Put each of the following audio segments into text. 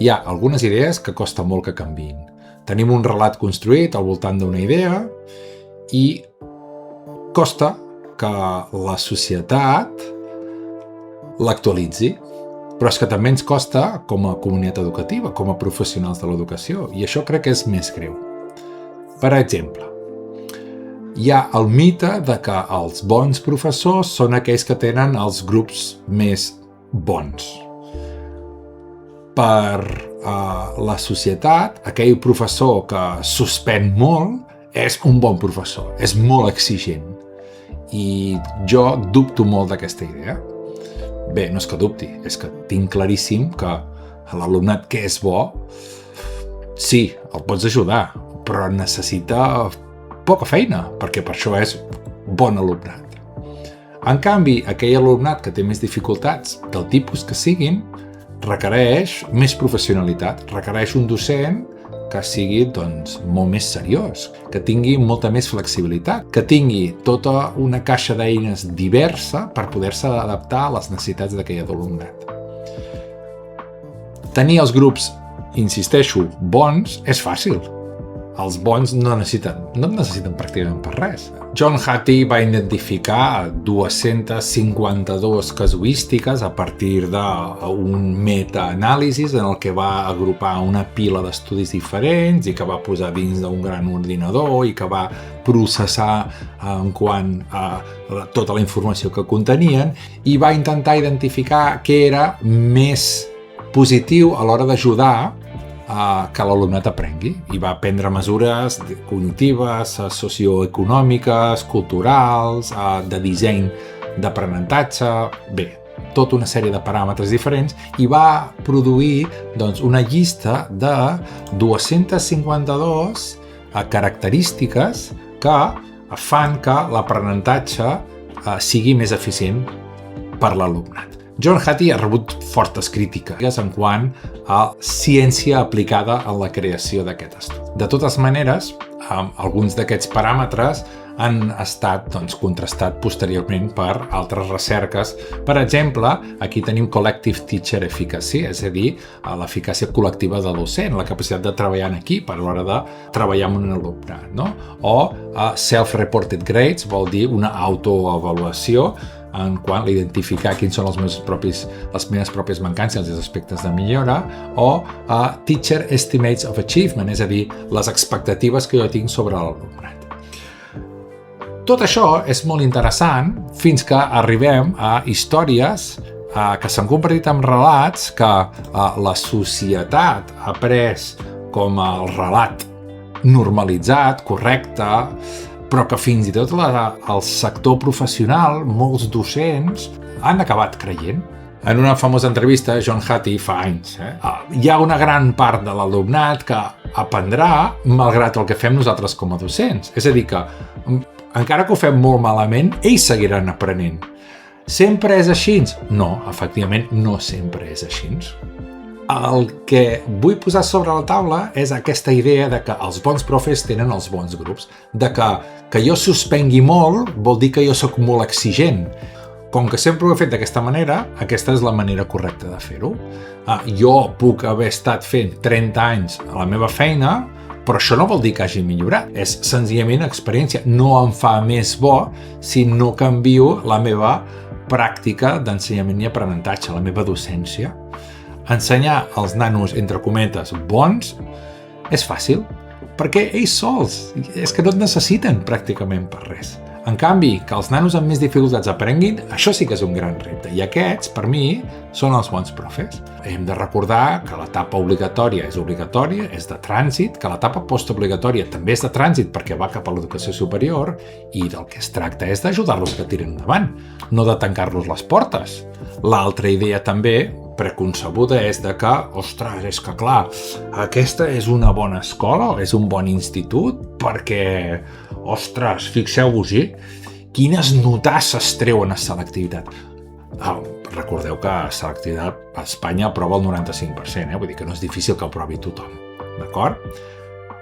hi ha algunes idees que costa molt que canviïn. Tenim un relat construït al voltant d'una idea i costa que la societat l'actualitzi, però és que també ens costa com a comunitat educativa, com a professionals de l'educació, i això crec que és més greu. Per exemple, hi ha el mite de que els bons professors són aquells que tenen els grups més bons. Per la societat, aquell professor que suspèn molt és un bon professor, és molt exigent. I jo dubto molt d'aquesta idea. Bé, no és que dubti, és que tinc claríssim que l'alumnat que és bo, sí, el pots ajudar, però necessita poca feina, perquè per això és bon alumnat. En canvi, aquell alumnat que té més dificultats, del tipus que siguin, requereix més professionalitat, requereix un docent que sigui molt més seriós, que tingui molta més flexibilitat, que tingui tota una caixa d'eines diversa per poder-se adaptar a les necessitats d'aquell alumnat. Tenir els grups, insisteixo, bons és fàcil. Els bons no necessiten pràcticament per res. John Hattie va identificar 252 casuístiques a partir d'un metaanàlisi en el que va agrupar una pila d'estudis diferents i que va posar dins d'un gran ordinador i que va processar en quant a tota la informació que contenien i va intentar identificar què era més positiu a l'hora d'ajudar que l'alumnat aprengui, i va prendre mesures cognitives, socioeconòmiques, culturals, de disseny d'aprenentatge, bé, tota una sèrie de paràmetres diferents, i va produir una llista de 252 característiques que fan que l'aprenentatge sigui més eficient per l'alumnat. John Hattie ha rebut fortes crítiques en quant a ciència aplicada en la creació d'aquest estudi. De totes maneres, alguns d'aquests paràmetres han estat contrastats posteriorment per altres recerques. Per exemple, aquí tenim Collective Teacher Efficacy, és a dir, l'eficàcia col·lectiva del docent, la capacitat de treballar en equip a l'hora de treballar amb un alumnat, no? O Self-Reported Grades, vol dir una autoavaluació en quant a identificar quins són les meves pròpies mancances i els aspectes de millora, o Teacher Estimates of Achievement, és a dir, les expectatives que jo tinc sobre l'alumnat. Tot això és molt interessant fins que arribem a històries que s'han convertit en relats que la societat ha pres com el relat normalitzat, correcte, però que fins i tot el sector professional, molts docents, han acabat creient. En una famosa entrevista, John Hattie fa anys, hi ha una gran part de l'alumnat que aprendrà malgrat el que fem nosaltres com a docents. És a dir, que encara que ho fem molt malament, ells seguiran aprenent. Sempre és així? No, efectivament, no sempre és així. El que vull posar sobre la taula és aquesta idea de que els bons profes tenen els bons grups, de que jo suspengui molt vol dir que jo sóc molt exigent. Com que sempre ho he fet d'aquesta manera, aquesta és la manera correcta de fer-ho. Jo puc haver estat fent 30 anys a la meva feina, però això no vol dir que hagi millorat. És senzillament experiència. No em fa més bo si no canvio la meva pràctica d'ensenyament i aprenentatge, la meva docència. Ensenyar als nanos, entre cometes, bons, és fàcil, perquè ells sols, és que no et necessiten pràcticament per res. En canvi, que els nanos amb més dificultats aprenguin, això sí que és un gran repte. I aquests, per mi, són els bons profes. Hem de recordar que l'etapa obligatòria, és de trànsit, que l'etapa postobligatòria també és de trànsit perquè va cap a l'educació superior, i del que es tracta és d'ajudar-los que tiren endavant, no de tancar-los les portes. L'altra idea també preconcebuda és de que, ostres, és que clar, aquesta és una bona escola, és un bon institut, perquè, ostres, fixeu-vos-hi, quines notasses treuen a selectivitat. Recordeu que a selectivitat a Espanya aprova el 95%, vull dir que no és difícil que aprovi tothom, d'acord?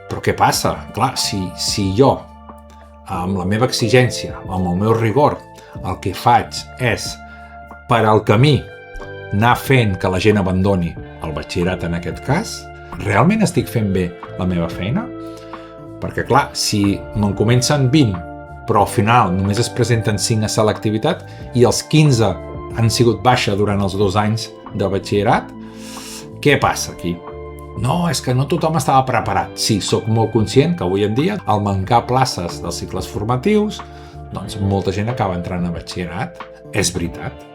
Però què passa? Clar, si jo, amb la meva exigència, amb el meu rigor, el que faig és, per al camí, anar fent que la gent abandoni el batxillerat en aquest cas, realment estic fent bé la meva feina? Perquè clar, si me'n comencen 20, però al final només es presenten 5 a selectivitat i els 15 han sigut baixa durant els 2 anys de batxillerat, què passa aquí? No, és que no tothom estava preparat. Sí, sóc molt conscient que avui en dia, al mancar places dels cicles formatius, doncs molta gent acaba entrant a batxillerat. És veritat.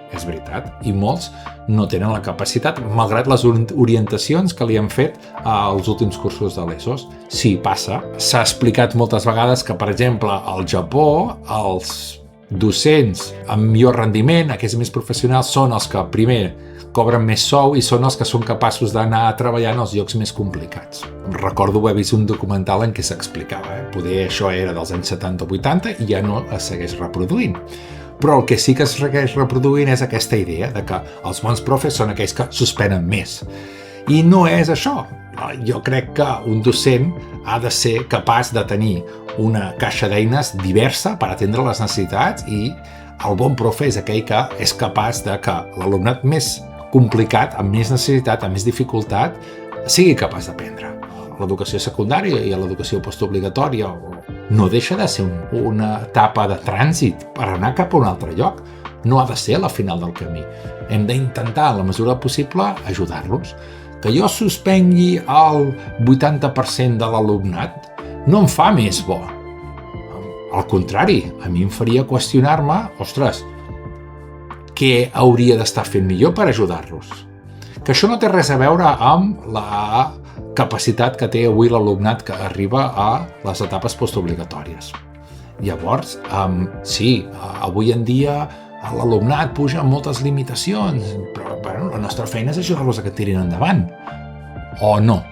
I molts no tenen la capacitat, malgrat les orientacions que li han fet als últims cursos de l'ESOS. Sí, passa. S'ha explicat moltes vegades que, per exemple, al Japó, els docents amb millor rendiment, aquests més professionals, són els que primer cobren més sou i són els que són capaços d'anar a treballar en els llocs més complicats. Recordo haver vist un documental en què s'explicava. Poder això era dels anys 70 o 80 i ja no es segueix reproduint. Però el que sí que es segueix reproduint és aquesta idea de que els bons profes són aquells que suspenen més. I no és això. Jo crec que un docent ha de ser capaç de tenir una caixa d'eines diversa per atendre les necessitats i el bon profe és aquell que és capaç de que l'alumnat més complicat, amb més necessitat, amb més dificultat, sigui capaç d'aprendre. L'educació secundària i l'educació postobligatòria no deixa de ser una etapa de trànsit per anar cap a un altre lloc. No ha de ser la final del camí. Hem d'intentar, en la mesura possible, ajudar-los. Que jo suspengui el 80% de l'alumnat no em fa més bo. Al contrari, a mi em faria qüestionar-me, ostres, què hauria d'estar fent millor per ajudar-los? Que això no té res a veure amb la capacitat que té avui l'alumnat que arriba a les etapes postobligatòries. Llavors, sí, avui en dia l'alumnat puja amb moltes limitacions, però la nostra feina és ajudar-los a que tirin endavant. O no?